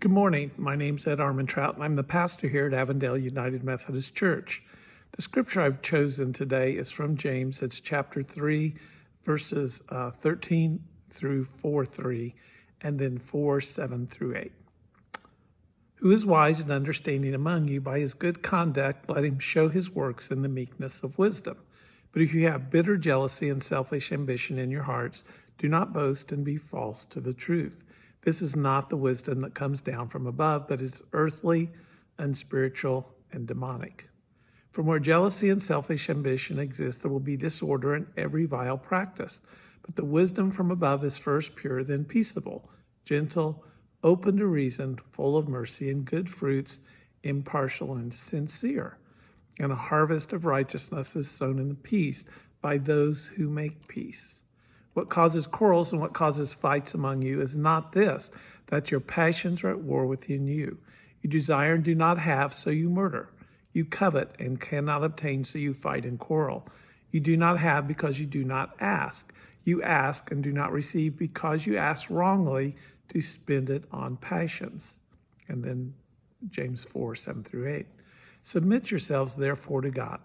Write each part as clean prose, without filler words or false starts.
Good morning. My name's Ed Armentrout, and I'm the pastor here at Avondale United Methodist Church. The scripture I've chosen today is from James. It's chapter 3, verses 13 through 4:3, and then 4:7 through 8. Who is wise and understanding among you? By his good conduct, let him show his works in the meekness of wisdom. But if you have bitter jealousy and selfish ambition in your hearts, do not boast and be false to the truth. This is not the wisdom that comes down from above, but is earthly, unspiritual, and demonic. From where jealousy and selfish ambition exist, there will be disorder in every vile practice. But the wisdom from above is first pure, then peaceable, gentle, open to reason, full of mercy and good fruits, impartial and sincere. And a harvest of righteousness is sown in the peace by those who make peace. What causes quarrels and what causes fights among you is not this, that your passions are at war within you. You desire and do not have, so you murder. You covet and cannot obtain, so you fight and quarrel. You do not have because you do not ask. You ask and do not receive because you ask wrongly to spend it on passions. And then James 4:7 through 8. Submit yourselves therefore to God.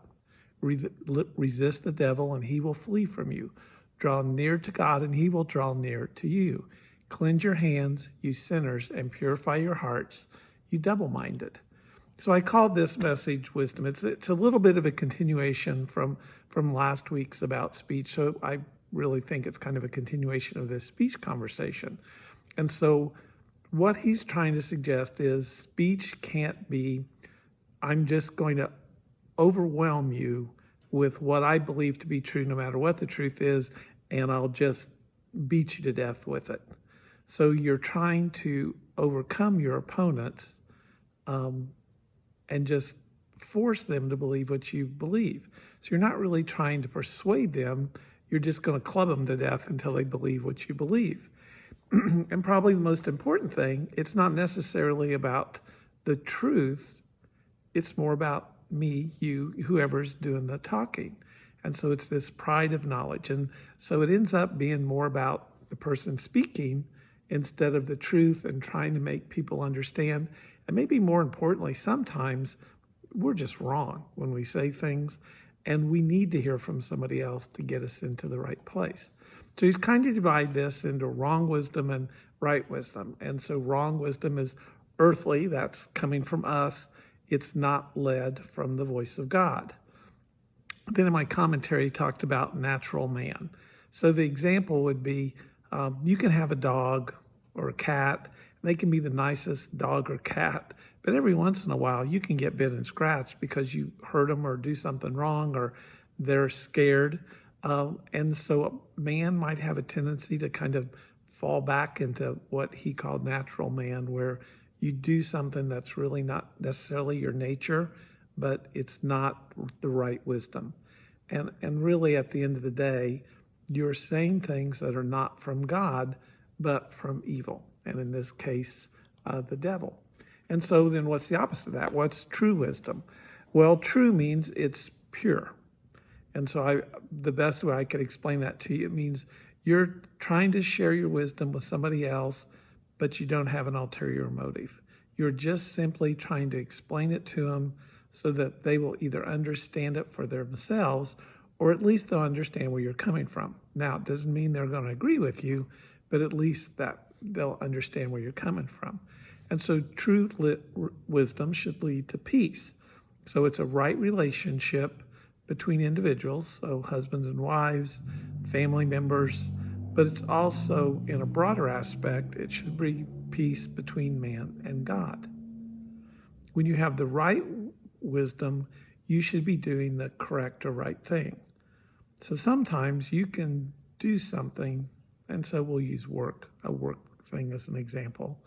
Resist the devil and he will flee from you. Draw near to God and he will draw near to you. Cleanse your hands, you sinners, and purify your hearts, you double-minded. So I called this message wisdom. It's a little bit of a continuation from last week's about speech. So I really think it's kind of a continuation of this speech conversation. And so what he's trying to suggest is speech can't be, I'm just going to overwhelm you with what I believe to be true, no matter what the truth is, and I'll just beat you to death with it. So you're trying to overcome your opponents and just force them to believe what you believe. So you're not really trying to persuade them. You're just going to club them to death until they believe what you believe. And probably the most important thing, it's not necessarily about the truth. It's more about me, you, whoever's doing the talking. And so it's this pride of knowledge. And so it ends up being more about the person speaking instead of the truth and trying to make people understand. And maybe more importantly, sometimes we're just wrong when we say things, and we need to hear from somebody else to get us into the right place. So he's kind of divided this into wrong wisdom and right wisdom. And so wrong wisdom is earthly, that's coming from us. It's not led from the voice of God. Then in my commentary, he talked about natural man. So the example would be, you can have a dog or a cat. They can be the nicest dog or cat, but every once in a while you can get bit and scratched because you hurt them or do something wrong or they're scared. And so a man might have a tendency to kind of fall back into what he called natural man, where you do something that's really not necessarily your nature, but it's not the right wisdom. And really at the end of the day, you're saying things that are not from God, but from evil. And in this case, the devil. And so then what's the opposite of that? What's true wisdom? Well, true means it's pure. And so the best way I could explain that to you, it means you're trying to share your wisdom with somebody else, but you don't have an ulterior motive. You're just simply trying to explain it to them so that they will either understand it for themselves, or at least they'll understand where you're coming from. Now, it doesn't mean they're going to agree with you, but at least that they'll understand where you're coming from. And so true wisdom should lead to peace. So it's a right relationship between individuals, so husbands and wives, family members, but it's also, in a broader aspect, it should bring peace between man and God. When you have the right wisdom, you should be doing the correct or right thing. So sometimes you can do something, and so we'll use a work thing as an example.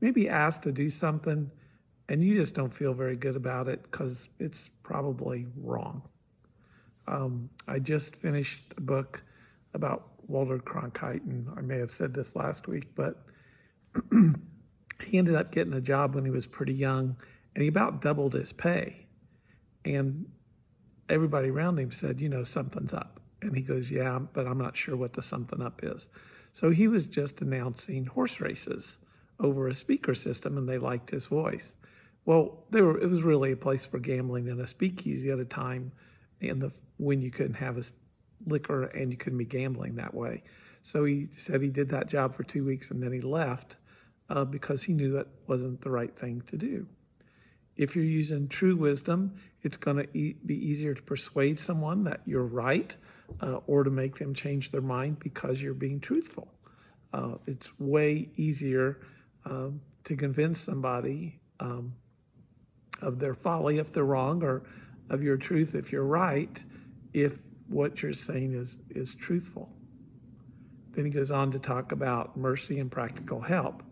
Maybe asked to do something, and you just don't feel very good about it because it's probably wrong. I just finished a book about Walter Cronkite, and I may have said this last week, but he ended up getting a job when he was pretty young, and he about doubled his pay. And everybody around him said, something's up. And he goes, yeah, but I'm not sure what the something up is. So he was just announcing horse races over a speaker system, and they liked his voice. Well, it was really a place for gambling and a speakeasy at a time when you couldn't have a liquor and you couldn't be gambling that way. So he said he did that job for 2 weeks and then he left because he knew it wasn't the right thing to do. If you're using true wisdom, it's going to be easier to persuade someone that you're right or to make them change their mind because you're being truthful. It's way easier to convince somebody of their folly if they're wrong, or of your truth if you're right, if what you're saying is truthful. Then he goes on to talk about mercy and practical help.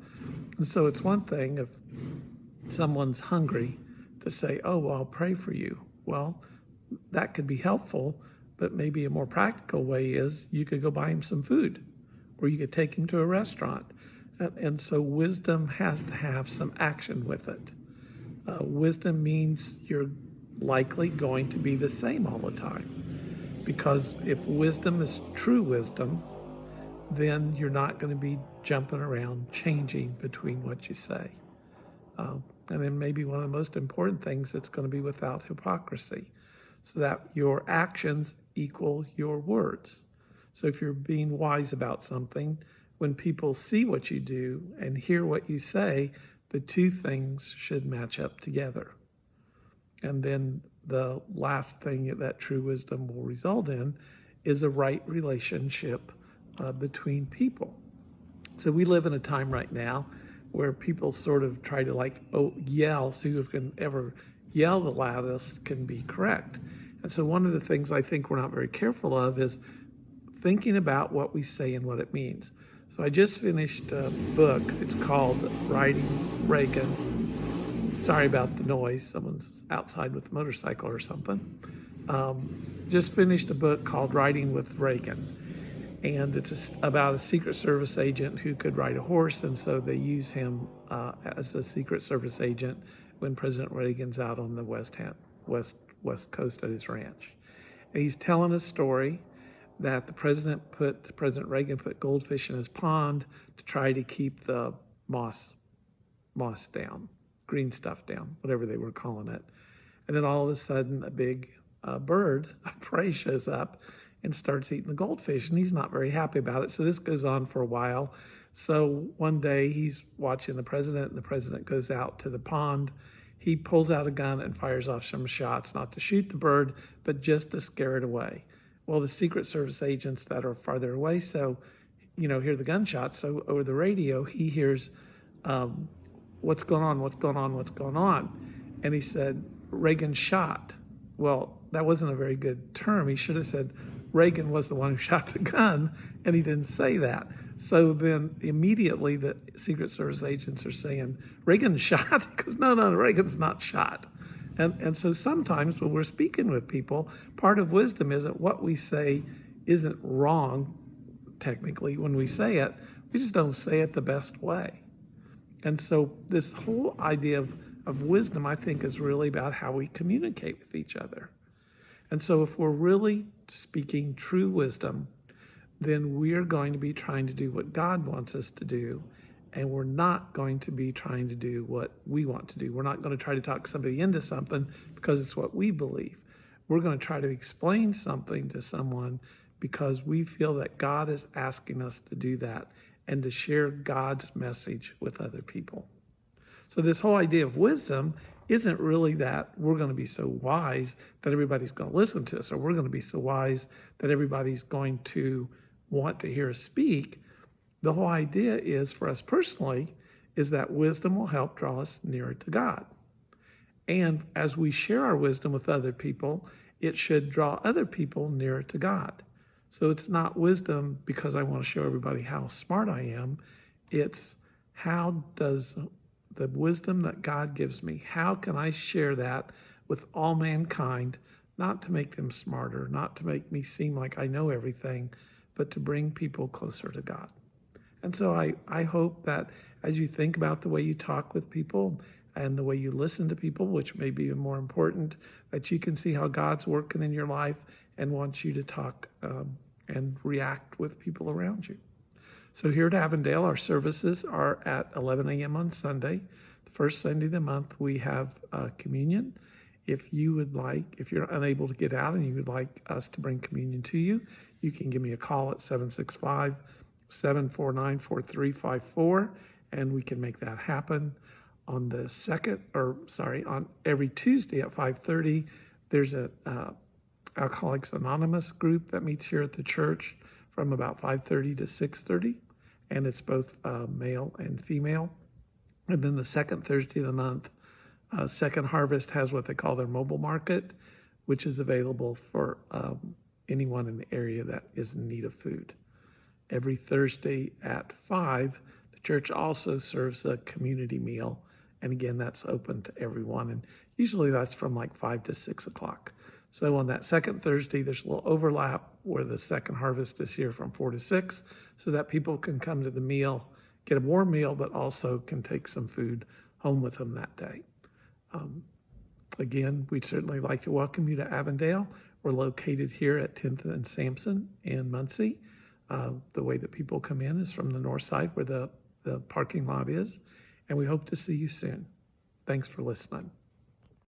And so it's one thing if someone's hungry to say, oh, well, I'll pray for you. Well, that could be helpful, but maybe a more practical way is you could go buy him some food, or you could take him to a restaurant. And so wisdom has to have some action with it. Wisdom means you're likely going to be the same all the time. Because if wisdom is true wisdom, then you're not going to be jumping around, changing between what you say. And then maybe one of the most important things, it's going to be without hypocrisy, so that your actions equal your words. So if you're being wise about something, when people see what you do and hear what you say, the two things should match up together. And then the last thing that true wisdom will result in is a right relationship between people. So we live in a time right now where people sort of try to yell, so who can ever yell the loudest can be correct. And so one of the things I think we're not very careful of is thinking about what we say and what it means. So I just finished a book. It's called Writing Reagan. Sorry about the noise. Someone's outside with a motorcycle or something. Just finished a book called Writing with Reagan. And it's about a Secret Service agent who could ride a horse. And so they use him as a Secret Service agent when President Reagan's out on the West Coast at his ranch. And he's telling a story that President Reagan put goldfish in his pond to try to keep the moss down, green stuff down, whatever they were calling it. And then all of a sudden, a big bird of prey shows up and starts eating the goldfish, and he's not very happy about it. So this goes on for a while. So one day he's watching the president, and the president goes out to the pond. He pulls out a gun and fires off some shots, not to shoot the bird, but just to scare it away. Well, the Secret Service agents that are farther away, so, hear the gunshots. So over the radio, he hears, what's going on, what's going on, what's going on? And he said, Reagan shot. Well, that wasn't a very good term. He should have said, Reagan was the one who shot the gun, and he didn't say that. So then immediately the Secret Service agents are saying, Reagan shot? Because no, Reagan's not shot. And so sometimes when we're speaking with people, part of wisdom is that what we say isn't wrong, technically, when we say it. We just don't say it the best way. And so this whole idea of wisdom, I think, is really about how we communicate with each other. And so if we're really speaking true wisdom, then we're going to be trying to do what God wants us to do, and we're not going to be trying to do what we want to do. We're not going to try to talk somebody into something because it's what we believe. We're going to try to explain something to someone because we feel that God is asking us to do that and to share God's message with other people. So this whole idea of wisdom isn't really that we're going to be so wise that everybody's going to listen to us, or we're going to be so wise that everybody's going to want to hear us speak. The whole idea is, for us personally, is that wisdom will help draw us nearer to God. And as we share our wisdom with other people, it should draw other people nearer to God. So it's not wisdom because I want to show everybody how smart I am. It's how does the wisdom that God gives me, how can I share that with all mankind, not to make them smarter, not to make me seem like I know everything, but to bring people closer to God. And so I hope that as you think about the way you talk with people and the way you listen to people, which may be more important, that you can see how God's working in your life and wants you to talk and react with people around you. So here at Avondale, our services are at 11 a.m. on Sunday. The first Sunday of the month, we have communion. If you're unable to get out and you would like us to bring communion to you, you can give me a call at 765-749-4354, and we can make that happen. On every Tuesday at 5:30, there's a Alcoholics Anonymous group that meets here at the church from about 5:30 to 6:30, and it's both male and female. And then the second Thursday of the month, Second Harvest has what they call their mobile market, which is available for anyone in the area that is in need of food. Every Thursday at 5, the church also serves a community meal, and again, that's open to everyone, and usually that's from like 5 to 6 o'clock. So on that second Thursday, there's a little overlap where the Second Harvest is here from 4 to 6, so that people can come to the meal, get a warm meal, but also can take some food home with them that day. Again, we'd certainly like to welcome you to Avondale. We're located here at 10th and Sampson in Muncie. The way that people come in is from the north side where the parking lot is, and we hope to see you soon. Thanks for listening.